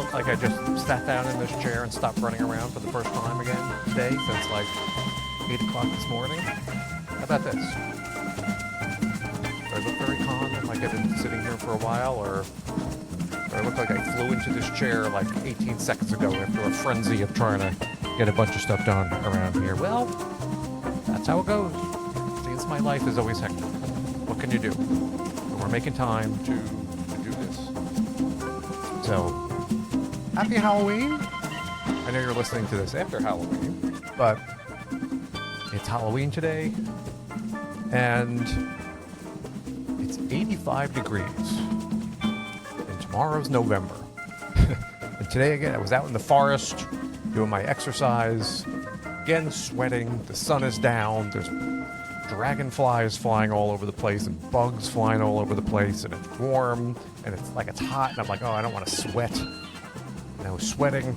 look like I just sat down in this chair and stopped running around for the first time again today since like 8 o'clock this morning? How about this? Do I look very calm and like I've been sitting here for a while, or do I look like I flew into this chair like 18 seconds ago after a frenzy of trying to get a bunch of stuff done around here? Well, that's how it goes. Since my life is always hectic. What can you do? We're making time to do this. So, happy Halloween. I know you're listening to this after Halloween, but it's Halloween today, and it's 85 degrees, and tomorrow's November. And today, again, I was out in the forest doing my exercise, again, sweating, the sun is down, there's dragonflies flying all over the place, and bugs flying all over the place, and it's warm, and it's like it's hot, and I'm like, oh, I don't want to sweat. And I was sweating.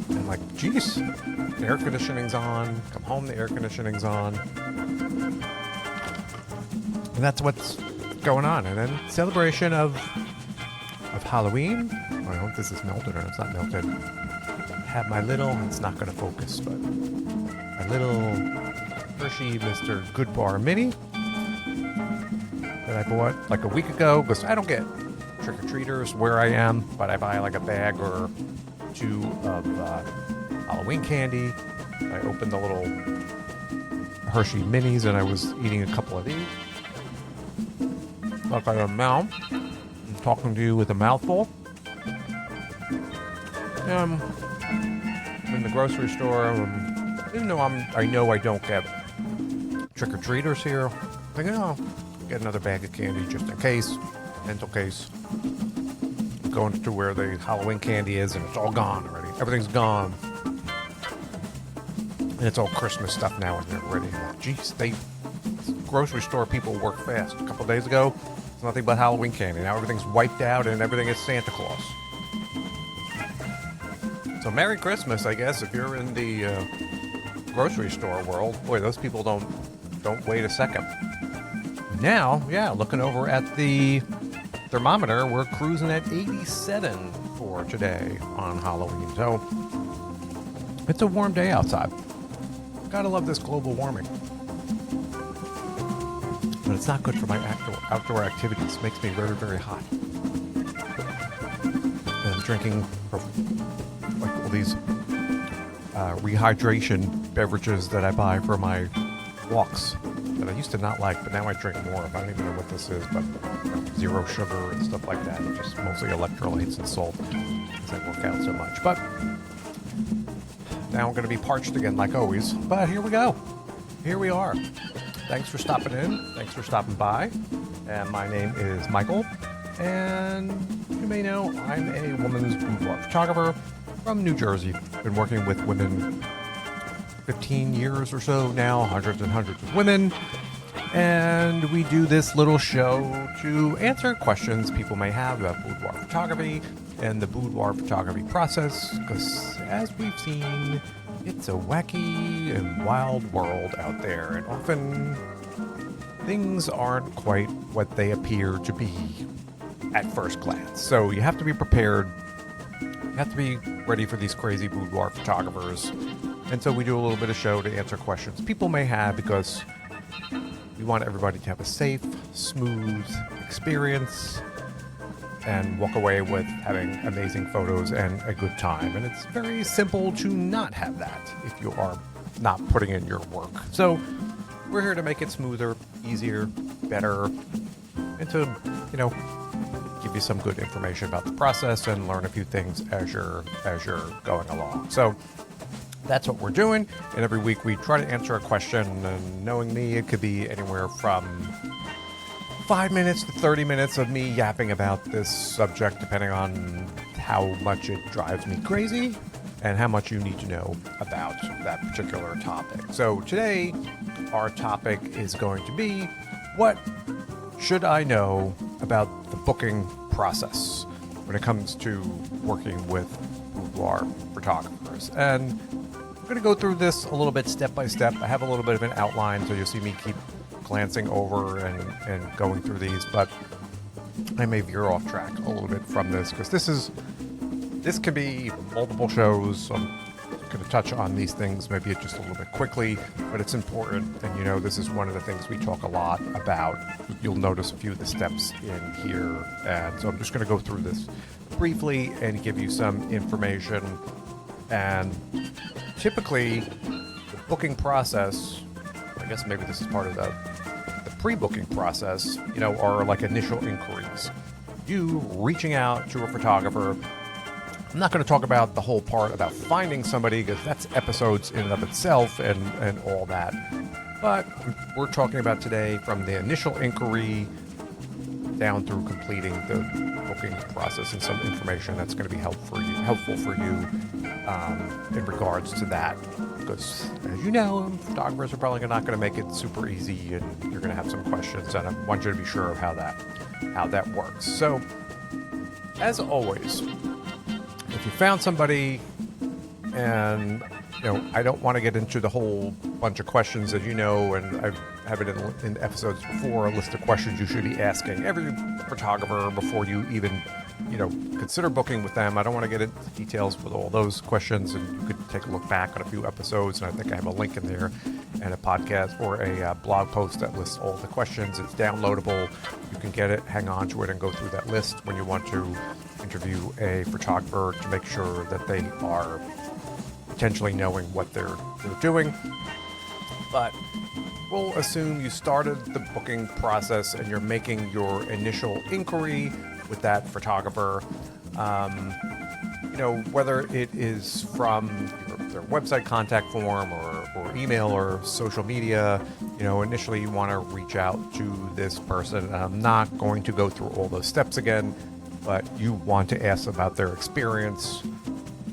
And I'm like, geez, the air conditioning's on. Come home, the air conditioning's on. And that's what's going on. And then celebration of Halloween. Oh, I hope this is melted, or it's not melted. I have my little, it's not going to focus, but my little Hershey Mr. Goodbar Mini that I bought like a week ago, because I don't get trick-or-treaters where I am, but I buy like a bag or two of Halloween candy. I opened the little Hershey Minis, and I was eating a couple of these. Like a mouth. I'm talking to you with a mouthful. In the grocery store, even though I know I don't get trick-or-treaters here, I think, oh, get another bag of candy just in case, mental case. Going to where the Halloween candy is, and it's all gone already. Everything's gone. And it's all Christmas stuff now, and they're ready. Like, geez, grocery store people work fast. A couple of days ago, it's nothing but Halloween candy. Now everything's wiped out, and everything is Santa Claus. So Merry Christmas, I guess, if you're in the grocery store world. Boy, those people don't wait a second. Now, yeah, looking over at the thermometer, we're cruising at 87 for today on Halloween. So it's a warm day outside. Gotta love this global warming. But it's not good for my outdoor activities. It makes me very, very hot. And I'm drinking like all these rehydration beverages that I buy for my walks that I used to not like, but now I drink more of. I don't even know what this is, but zero sugar and stuff like that. Just mostly electrolytes and salt because I work out so much. But now I'm going to be parched again like always. But here we go. Here we are. Thanks for stopping in. Thanks for stopping by. And my name is Michael. And you may know I'm a woman's boudoir photographer from New Jersey. Been working with women 15 years or so now, hundreds and hundreds of women. And we do this little show to answer questions people may have about boudoir photography and the boudoir photography process, because as we've seen, it's a wacky and wild world out there, and often things aren't quite what they appear to be at first glance. So you have to be prepared. You have to be ready for these crazy boudoir photographers. And so we do a little bit of show to answer questions people may have, because we want everybody to have a safe, smooth experience and walk away with having amazing photos and a good time. And it's very simple to not have that if you are not putting in your work. So we're here to make it smoother, easier, better, and to, give you some good information about the process and learn a few things as you're going along. So that's what we're doing. And every week we try to answer a question, and knowing me, it could be anywhere from 5 minutes to 30 minutes of me yapping about this subject, depending on how much it drives me crazy and how much you need to know about that particular topic. So today, our topic is going to be, what should I know about the booking process when it comes to working with boudoir photographers? And I'm going to go through this a little bit step by step. I have a little bit of an outline, so you'll see me keep glancing over and going through these. But I may veer off track a little bit from this because this could be multiple shows. So I'm going to touch on these things maybe just a little bit quickly, but it's important. And this is one of the things we talk a lot about. You'll notice a few of the steps in here. And so I'm just going to go through this briefly and give you some information. And typically the booking process, I guess maybe this is part of the pre-booking process, are like initial inquiries. You reaching out to a photographer. I'm not going to talk about the whole part about finding somebody because that's episodes in and of itself and all that. But we're talking about today from the initial inquiry down through completing the booking process and some information that's going to be helpful for you in regards to that. Because as you know, photographers are probably not going to make it super easy, and you're going to have some questions, and I want you to be sure of how that works. So, as always, if you found somebody, and I don't want to get into the whole bunch of questions that and I've have it in episodes before, a list of questions you should be asking every photographer before you even consider booking with them. I don't want to get into details with all those questions, and you could take a look back on a few episodes, and I think I have a link in there and a podcast or a blog post that lists all the questions. It's downloadable. You can get it, hang on to it, and go through that list when you want to interview a photographer to make sure that they are potentially knowing what they're doing. But we'll assume you started the booking process and you're making your initial inquiry with that photographer, whether it is from their website contact form or email or social media. Initially you want to reach out to this person. I'm not going to go through all those steps again, but you want to ask about their experience,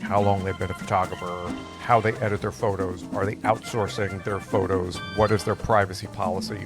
how long they've been a photographer, how they edit their photos, are they outsourcing their photos, what is their privacy policy,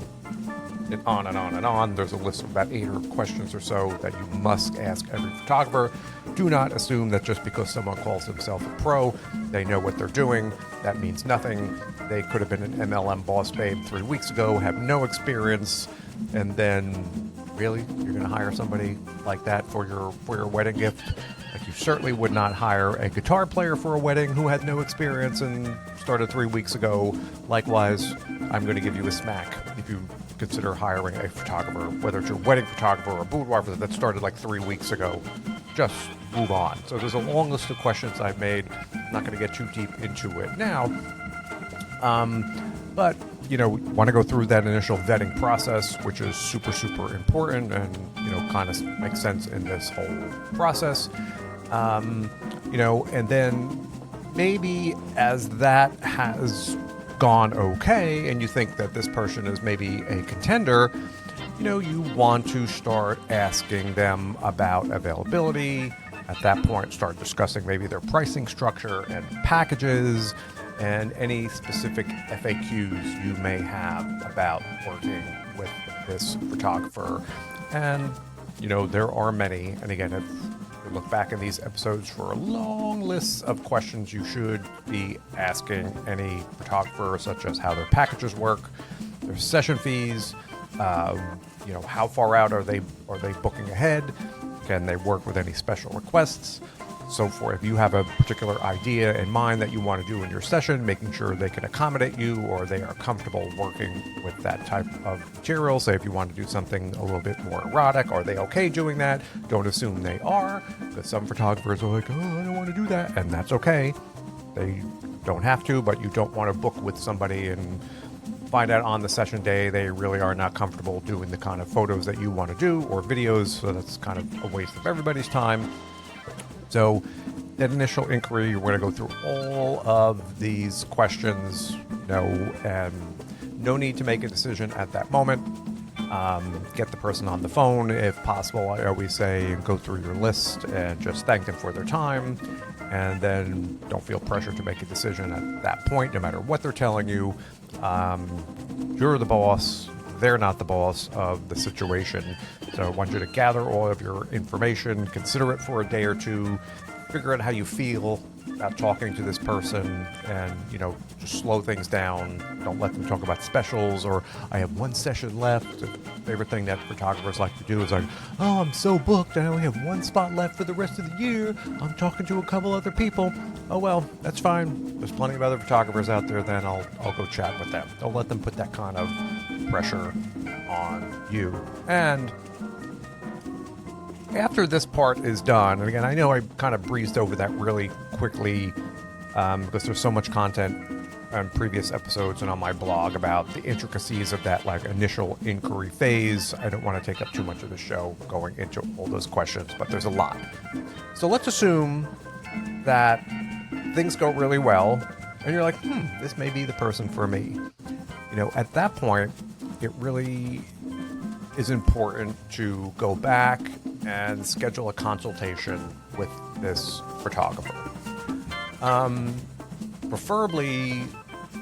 and on and on and on. There's a list of about 8 questions or so that you must ask every photographer. Do not assume that just because someone calls himself a pro, they know what they're doing. That means nothing. They could have been an MLM boss babe 3 weeks ago, have no experience, and then really, you're going to hire somebody like that for your wedding gift? Like, you certainly would not hire a guitar player for a wedding who had no experience and started 3 weeks ago. Likewise, I'm going to give you a smack if you consider hiring a photographer, whether it's your wedding photographer or a boudoir that started like 3 weeks ago. Just move on. So there's a long list of questions I've made. I'm not going to get too deep into it now. But want to go through that initial vetting process, which is super, super important and, kind of makes sense in this whole process. And then maybe as that has gone okay and you think that this person is maybe a contender, you want to start asking them about availability. At that point, start discussing maybe their pricing structure and packages and any specific FAQs you may have about working with this photographer. And, there are many. And again, if you look back in these episodes for a long list of questions you should be asking any photographer, such as how their packages work, their session fees, how far out are they booking ahead? Can they work with any special requests? So if you have a particular idea in mind that you want to do in your session, making sure they can accommodate you or they are comfortable working with that type of material. Say if you want to do something a little bit more erotic, are they okay doing that? Don't assume they are, because some photographers are like, oh, I don't want to do that. And that's okay. They don't have to, but you don't want to book with somebody and find out on the session day they really are not comfortable doing the kind of photos that you want to do or videos. So that's kind of a waste of everybody's time. So that initial inquiry, we're going to go through all of these questions, and no need to make a decision at that moment. Get the person on the phone if possible. I always say go through your list and just thank them for their time, and then don't feel pressure to make a decision at that point, no matter what they're telling you. You're the boss. They're not the boss of the situation. So I want you to gather all of your information, consider it for a day or two, figure out how you feel about talking to this person and, just slow things down. Don't let them talk about specials or I have one session left. The favorite thing that photographers like to do is like, oh, I'm so booked. I only have one spot left for the rest of the year. I'm talking to a couple other people. Oh, well, that's fine. There's plenty of other photographers out there. Then I'll go chat with them. Don't let them put that kind of pressure on you. And after this part is done, and again, I know I kind of breezed over that really quickly because there's so much content on previous episodes and on my blog about the intricacies of that initial inquiry phase. I don't want to take up too much of the show going into all those questions, but there's a lot. So let's assume that things go really well and you're like, this may be the person for me. At that point, it really is important to go back and schedule a consultation with this photographer. Preferably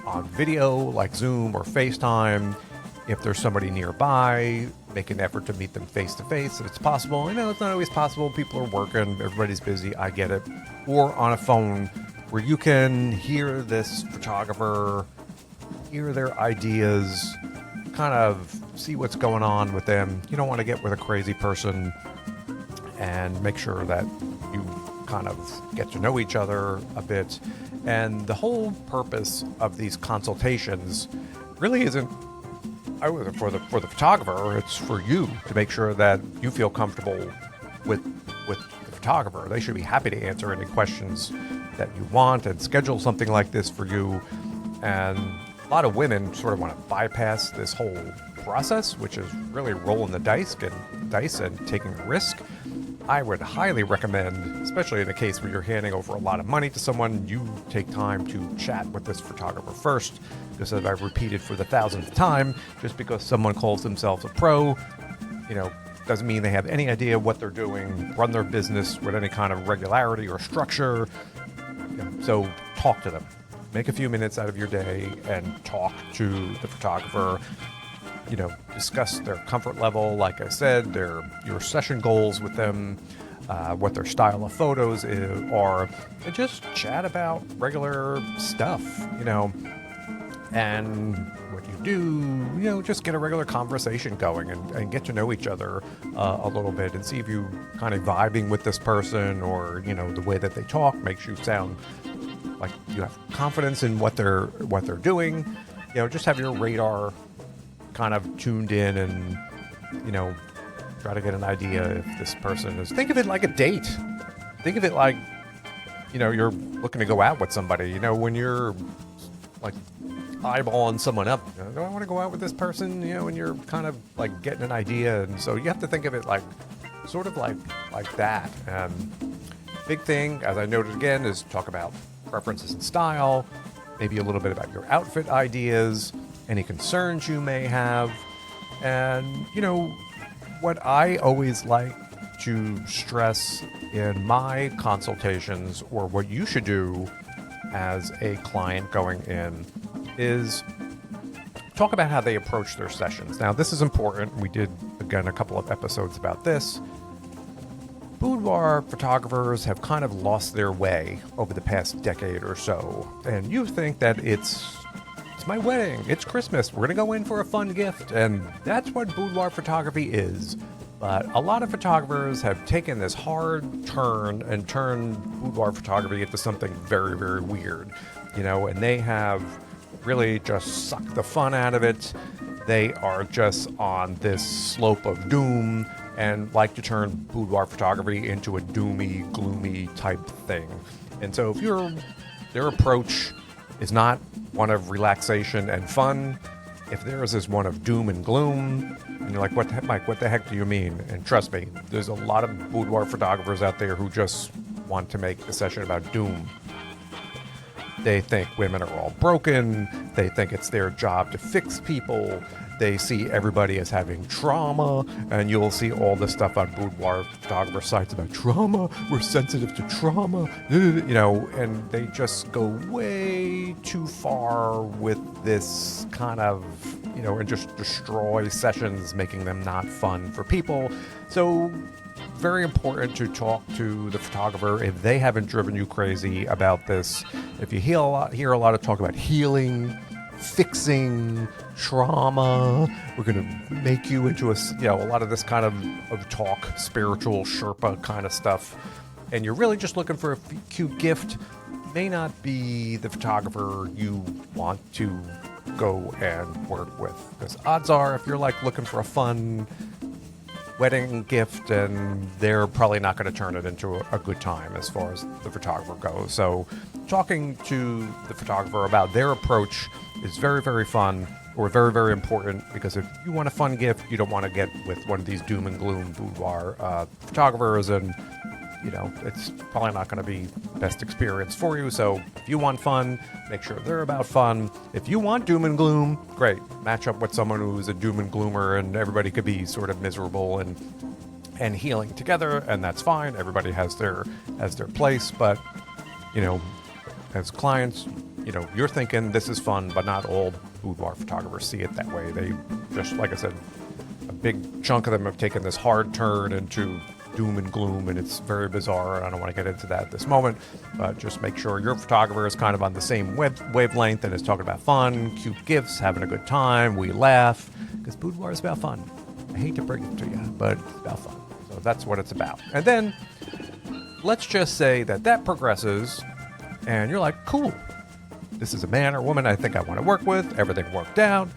on video like Zoom or FaceTime. If there's somebody nearby, make an effort to meet them face to face if it's possible. I know it's not always possible. People are working, everybody's busy, I get it. Or on a phone where you can hear this photographer, hear their ideas, kind of see what's going on with them. You don't want to get with a crazy person, and make sure that you kind of get to know each other a bit. And the whole purpose of these consultations really isn't for the photographer. It's for you to make sure that you feel comfortable with the photographer. They should be happy to answer any questions that you want and schedule something like this for you. And a lot of women sort of want to bypass this whole process, which is really rolling the dice and taking a risk. I would highly recommend, especially in a case where you're handing over a lot of money to someone, you take time to chat with this photographer first. Because as I've repeated for the 1,000th time, just because someone calls themselves a pro, doesn't mean they have any idea what they're doing, run their business with any kind of regularity or structure. So talk to them. Make a few minutes out of your day and talk to the photographer. Discuss their comfort level, like I said, your session goals with them, what their style of photos are, and just chat about regular stuff, and what you do, just get a regular conversation going and get to know each other a little bit and see if you kind of vibing with this person or, the way that they talk makes you sound like you have confidence in what they're doing. Just have your radar kind of tuned in and, try to get an idea if this person is... Think of it like a date. Think of it like, you're looking to go out with somebody. When you're, eyeballing someone up, do I want to go out with this person? And you're kind of, getting an idea. And so you have to think of it sort of like that. Big thing, as I noted again, is talk about preferences and style, maybe a little bit about your outfit ideas, any concerns you may have. And, what I always like to stress in my consultations, or what you should do as a client going in, is talk about how they approach their sessions. Now, this is important. We did, again, a couple of episodes about this. Boudoir photographers have kind of lost their way over the past decade or so. And you think that it's my wedding, it's Christmas, we're going to go in for a fun gift, and that's what boudoir photography is. But a lot of photographers have taken this hard turn and turned boudoir photography into something very, very weird, and they have really just sucked the fun out of it. They are just on this slope of doom and like to turn boudoir photography into a doomy, gloomy type thing. And so if their approach is not one of relaxation and fun, if theirs is one of doom and gloom, and you're like, Mike, what the heck do you mean? And trust me, there's a lot of boudoir photographers out there who just want to make a session about doom. They think women are all broken. They think it's their job to fix people. They see everybody as having trauma, and you'll see all this stuff on boudoir photographer sites about trauma. We're sensitive to trauma, and they just go way too far with this kind of, and just destroy sessions, making them not fun for people. So very important to talk to the photographer if they haven't driven you crazy about this. If you hear a lot of talk about healing, fixing, trauma, we're going to make you into a lot of this kind of talk, spiritual Sherpa kind of stuff, and you're really just looking for a cute gift, may not be the photographer you want to go and work with. Because odds are, if you're like looking for a fun wedding gift, and they're probably not going to turn it into a good time as far as the photographer goes. So talking to the photographer about their approach is very, very fun, or very, very important, because if you want a fun gift, you don't want to get with one of these doom and gloom boudoir photographers, and it's probably not going to be the best experience for you. So if you want fun, make sure they're about fun. If you want doom and gloom, great. Match up with someone who's a doom and gloomer, and everybody could be sort of miserable and healing together, and that's fine. Everybody has their place, but as clients, you're thinking this is fun, but not all boudoir photographers see it that way. They just, like I said, a big chunk of them have taken this hard turn into doom and gloom, and it's very bizarre. I don't want to get into that at this moment, but just make sure your photographer is kind of on the same wavelength and is talking about fun, cute gifts, having a good time, we laugh, because boudoir is about fun. I hate to break it to you, but it's about fun. So that's what it's about. And then let's just say that progresses, and you're like, cool, this is a man or woman I think I want to work with. Everything worked out.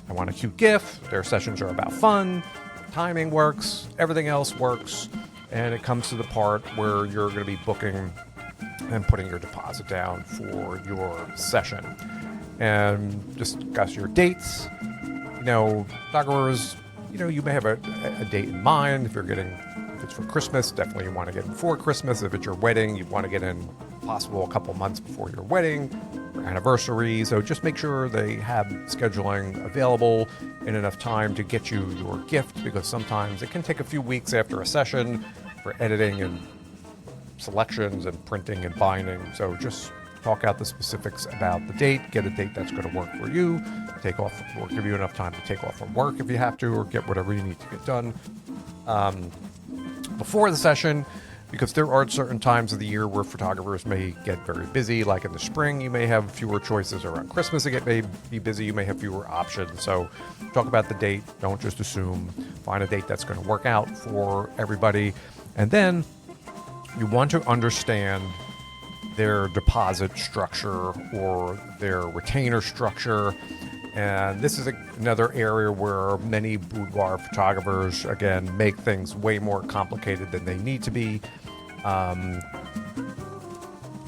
I want a cute gift. Their sessions are about fun. Timing works. Everything else works. And it comes to the part where you're going to be booking and putting your deposit down for your session. And discuss your dates. Photographers, you may have a date in mind. If it's for Christmas, definitely you want to get in before Christmas. If it's your wedding, you want to get in possible a couple months before your wedding or anniversary. So just make sure they have scheduling available in enough time to get you your gift, because sometimes it can take a few weeks after a session for editing and selections and printing and binding. So just talk out the specifics about the date, get a date that's going to work for you, take off, or give you enough time to take off from work if you have to, or get whatever you need to get done before the session, because there are certain times of the year where photographers may get very busy. Like in the spring, you may have fewer choices. Around Christmas, it may be busy. You may have fewer options. So talk about the date. Don't just assume. Find a date that's going to work out for everybody. And then you want to understand their deposit structure or their retainer structure. And this is another area where many boudoir photographers, again, make things way more complicated than they need to be. You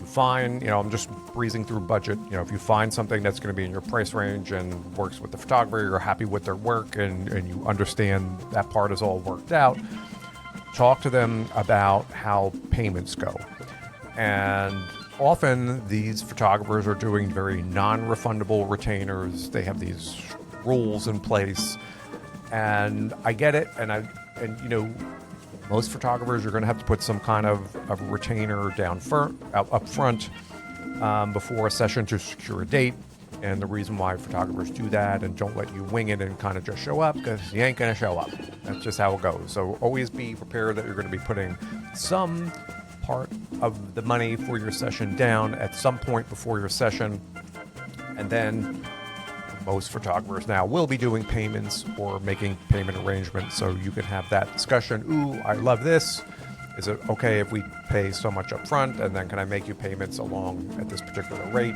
find, I'm just breezing through budget. If you find something that's going to be in your price range and works with the photographer, you're happy with their work, and you understand that part is all worked out, talk to them about how payments go. And often these photographers are doing very non-refundable retainers. They have these rules in place, and I get it. And most photographers are going to have to put some kind of retainer up front before a session to secure a date. And the reason why photographers do that and don't let you wing it and kind of just show up, because you ain't going to show up. That's just how it goes. So always be prepared that you're going to be putting some part of the money for your session down at some point before your session. And then most photographers now will be doing payments or making payment arrangements, so you can have that discussion. Ooh, I love this. Is it okay if we pay so much up front, and then can I make you payments along at this particular rate,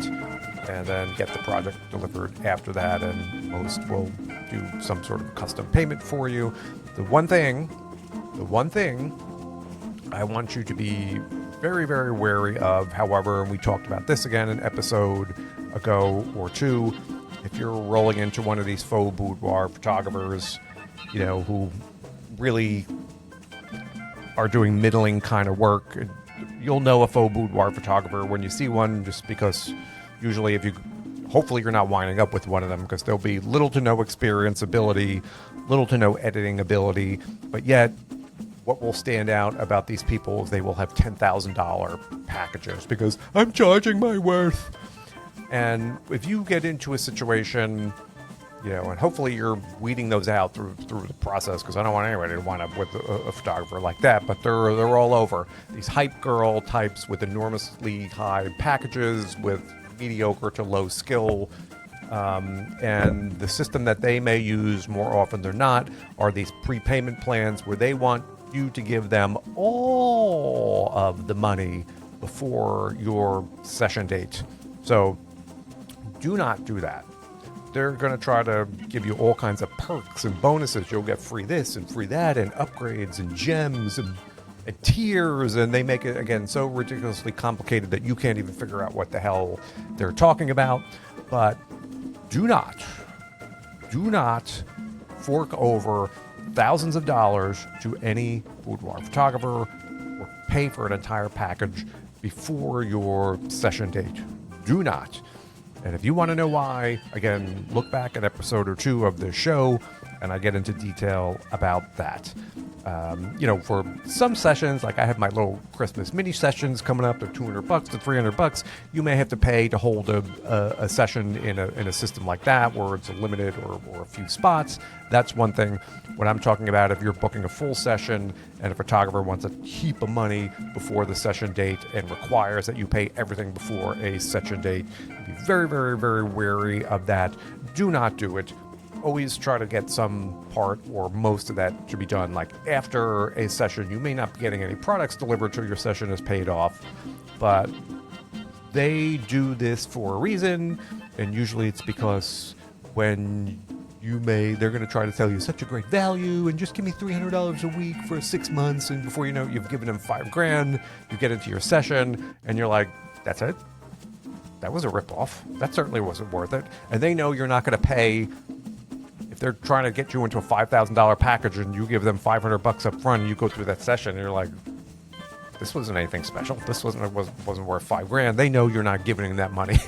and then get the project delivered after that? And most will do some sort of custom payment for you. The one thing I want you to be very, very wary of, however, and we talked about this again an episode ago or two, if you're rolling into one of these faux boudoir photographers, who really are doing middling kind of work, you'll know a faux boudoir photographer when you see one, just because usually hopefully you're not winding up with one of them, because there'll be little to no experience ability, little to no editing ability, but yet what will stand out about these people is they will have $10,000 packages because I'm charging my worth. And if you get into a situation, and hopefully you're weeding those out through the process, because I don't want anybody to wind up with a photographer like that. But they're all over. These hype girl types with enormously high packages with mediocre to low skill. And the system that they may use more often than not are these prepayment plans where they want you to give them all of the money before your session date. So do not do that. They're going to try to give you all kinds of perks and bonuses. You'll get free this and free that and upgrades and gems and tiers, and they make it, again, so ridiculously complicated that you can't even figure out what the hell they're talking about. But do not fork over thousands of dollars to any boudoir photographer or pay for an entire package before your session date. Do not. And if you want to know why, again, look back at episode or 2 of this show, and I get into detail about that. For some sessions, like I have my little Christmas mini sessions coming up, they're $200 to $300. You may have to pay to hold a session in a system like that, where it's a limited or a few spots. That's one thing. What I'm talking about, if you're booking a full session and a photographer wants a heap of money before the session date and requires that you pay everything before a session date, be very, very, very wary of that. Do not do it. Always try to get some part or most of that to be done like after a session. You may not be getting any products delivered till your session is paid off, but they do this for a reason, and usually it's because when they're going to try to tell you such a great value and just give me $300 a week for 6 months, and before you know it, you've given them $5,000. You get into your session and you're like, that's it? That was a ripoff. That certainly wasn't worth it. And they know you're not going to pay. If they're trying to get you into a $5,000 package and you give them $500 up front and you go through that session and you're like, this wasn't anything special. This wasn't worth $5,000. They know you're not giving them that money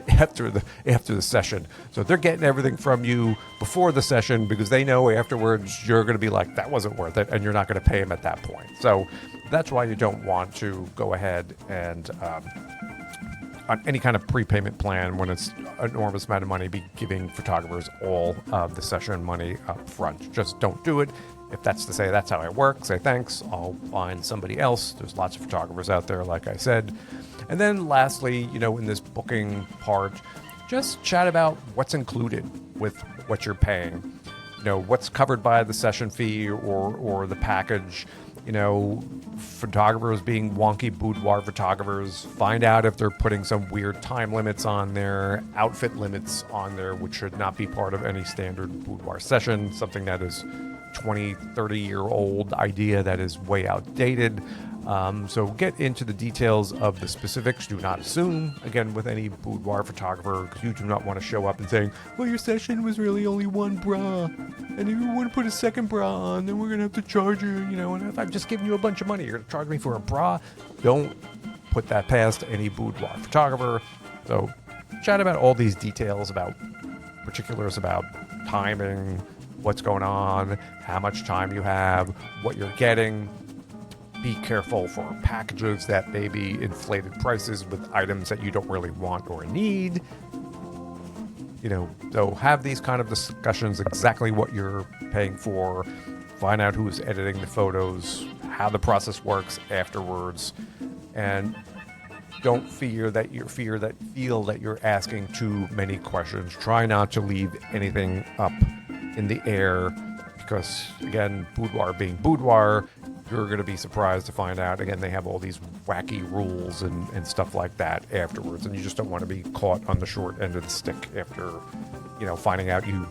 after the session. So they're getting everything from you before the session because they know afterwards you're going to be like, that wasn't worth it, and you're not going to pay them at that point. So that's why you don't want to go ahead and on any kind of prepayment plan when it's an enormous amount of money, be giving photographers all of the session money up front. Just don't do it. If that's to say that's how it works, say thanks, I'll find somebody else. There's lots of photographers out there, like I said. And then lastly, in this booking part, just chat about what's included with what you're paying. What's covered by the session fee or the package. Photographers being wonky boudoir photographers, find out if they're putting some weird time limits on there, outfit limits on there, which should not be part of any standard boudoir session, something that is 20, 30-year-old idea that is way outdated. So get into the details of the specifics. Do not assume, again, with any boudoir photographer, because you do not want to show up and saying, well, your session was really only one bra, and if you want to put a second bra on, then we're going to have to charge you, and if I've just given you a bunch of money, you're going to charge me for a bra. Don't put that past any boudoir photographer. So chat about all these details, about particulars about timing, what's going on, how much time you have, what you're getting. Be careful for packages that may be inflated prices with items that you don't really want or need. So have these kind of discussions, exactly what you're paying for, find out who's editing the photos, how the process works afterwards, and don't feel that you're asking too many questions. Try not to leave anything up in the air, because again, boudoir being boudoir, you're going to be surprised to find out, again, they have all these wacky rules and stuff like that afterwards, and you just don't want to be caught on the short end of the stick after, finding out you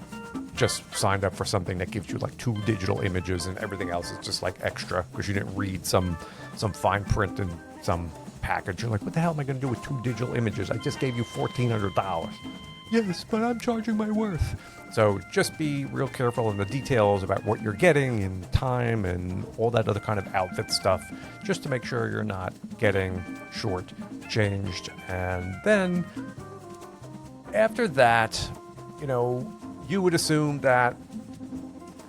just signed up for something that gives you like 2 digital images and everything else is just like extra because you didn't read some fine print in some package. You're like, what the hell am I going to do with 2 digital images? I just gave you $1,400. Yes, but I'm charging my worth. So just be real careful in the details about what you're getting and time and all that other kind of outfit stuff, just to make sure you're not getting short-changed. And then after that, you would assume that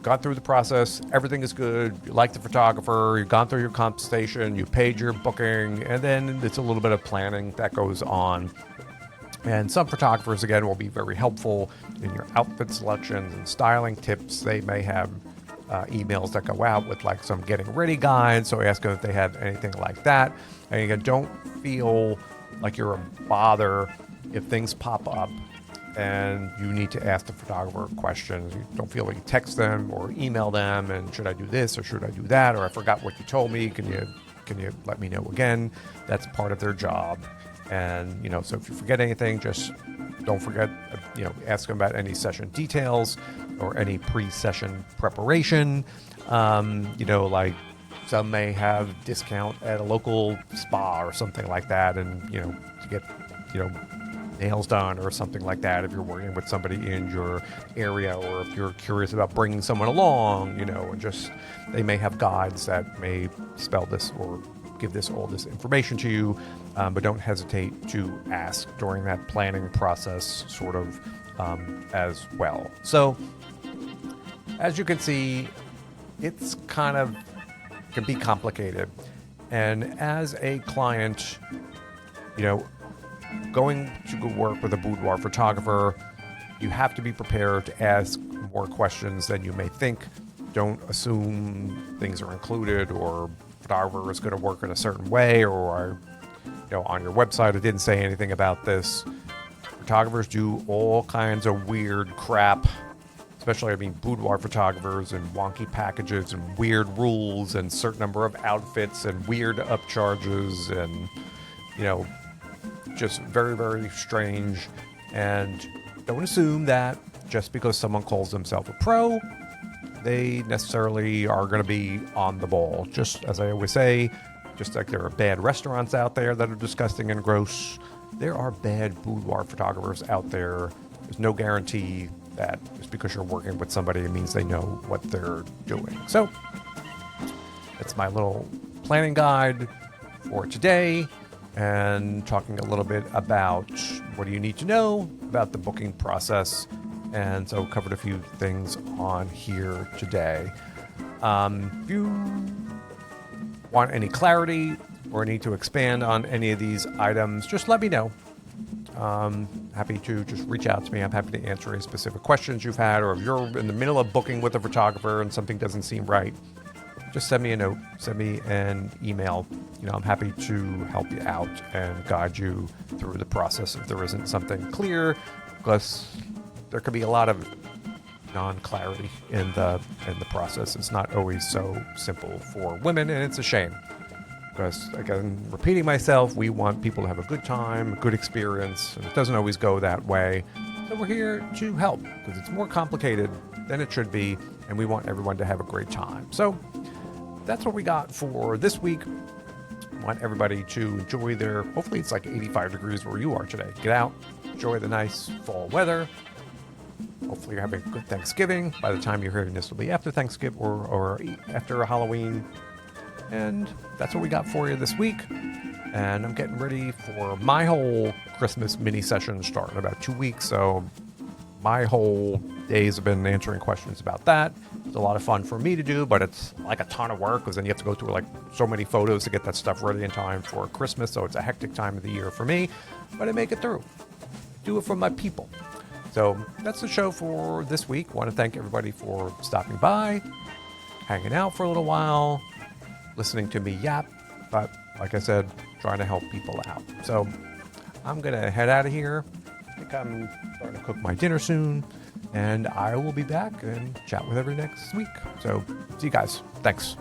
gone through the process, everything is good, you like the photographer, you've gone through your consultation, you paid your booking, and then it's a little bit of planning that goes on. And some photographers, again, will be very helpful in your outfit selections and styling tips. They may have emails that go out with like some getting ready guides. So ask them if they have anything like that. And again, don't feel like you're a bother if things pop up and you need to ask the photographer questions. You don't feel like you text them or email them and should I do this or should I do that, or I forgot what you told me. Can you let me know again? That's part of their job. And, so if you forget anything, just don't forget, ask them about any session details or any pre-session preparation. Like some may have discount at a local spa or something like that. And, to get, nails done or something like that if you're working with somebody in your area, or if you're curious about bringing someone along, and just they may have guides that may spell this or give all this information to you, but don't hesitate to ask during that planning process sort of as well. So as you can see, it's kind of can be complicated. And as a client, going to go work with a boudoir photographer, you have to be prepared to ask more questions than you may think. Don't assume things are included or photographer is going to work in a certain way, or on your website it didn't say anything about this. Photographers do all kinds of weird crap, especially boudoir photographers, and wonky packages and weird rules and certain number of outfits and weird upcharges and just very, very strange. And don't assume that just because someone calls themselves a pro, they necessarily are going to be on the ball. Just as I always say, just like there are bad restaurants out there that are disgusting and gross, there are bad boudoir photographers out there. There's no guarantee that just because you're working with somebody, it means they know what they're doing. So that's my little planning guide for today, and talking a little bit about what do you need to know about the booking process. And so covered a few things on here today. If you want any clarity or need to expand on any of these items, just let me know. Happy to just reach out to me. I'm happy to answer any specific questions you've had, or if you're in the middle of booking with a photographer and something doesn't seem right, just send me a note, send me an email. I'm happy to help you out and guide you through the process if there isn't something clear, because there could be a lot of non-clarity in the process. It's not always so simple for women, and it's a shame. Because, again, repeating myself, we want people to have a good time, a good experience, and it doesn't always go that way. So we're here to help, because it's more complicated than it should be, and we want everyone to have a great time. So that's what we got for this week. I want everybody to enjoy hopefully it's like 85 degrees where you are today. Get out, enjoy the nice fall weather. Hopefully you're having a good Thanksgiving. By the time you're hearing this, will be after Thanksgiving or after Halloween. And that's what we got for you this week. And I'm getting ready for my whole Christmas mini session starting in about 2 weeks. So my whole days have been answering questions about that. It's a lot of fun for me to do, but it's like a ton of work, because then you have to go through like so many photos to get that stuff ready in time for Christmas. So it's a hectic time of the year for me, but I make it through. Do it for my people. So that's the show for this week. I want to thank everybody for stopping by, hanging out for a little while, listening to me yap, but like I said, trying to help people out. So I'm going to head out of here. I think I'm starting to cook my dinner soon, and I will be back and chat with everybody next week. So see you guys. Thanks.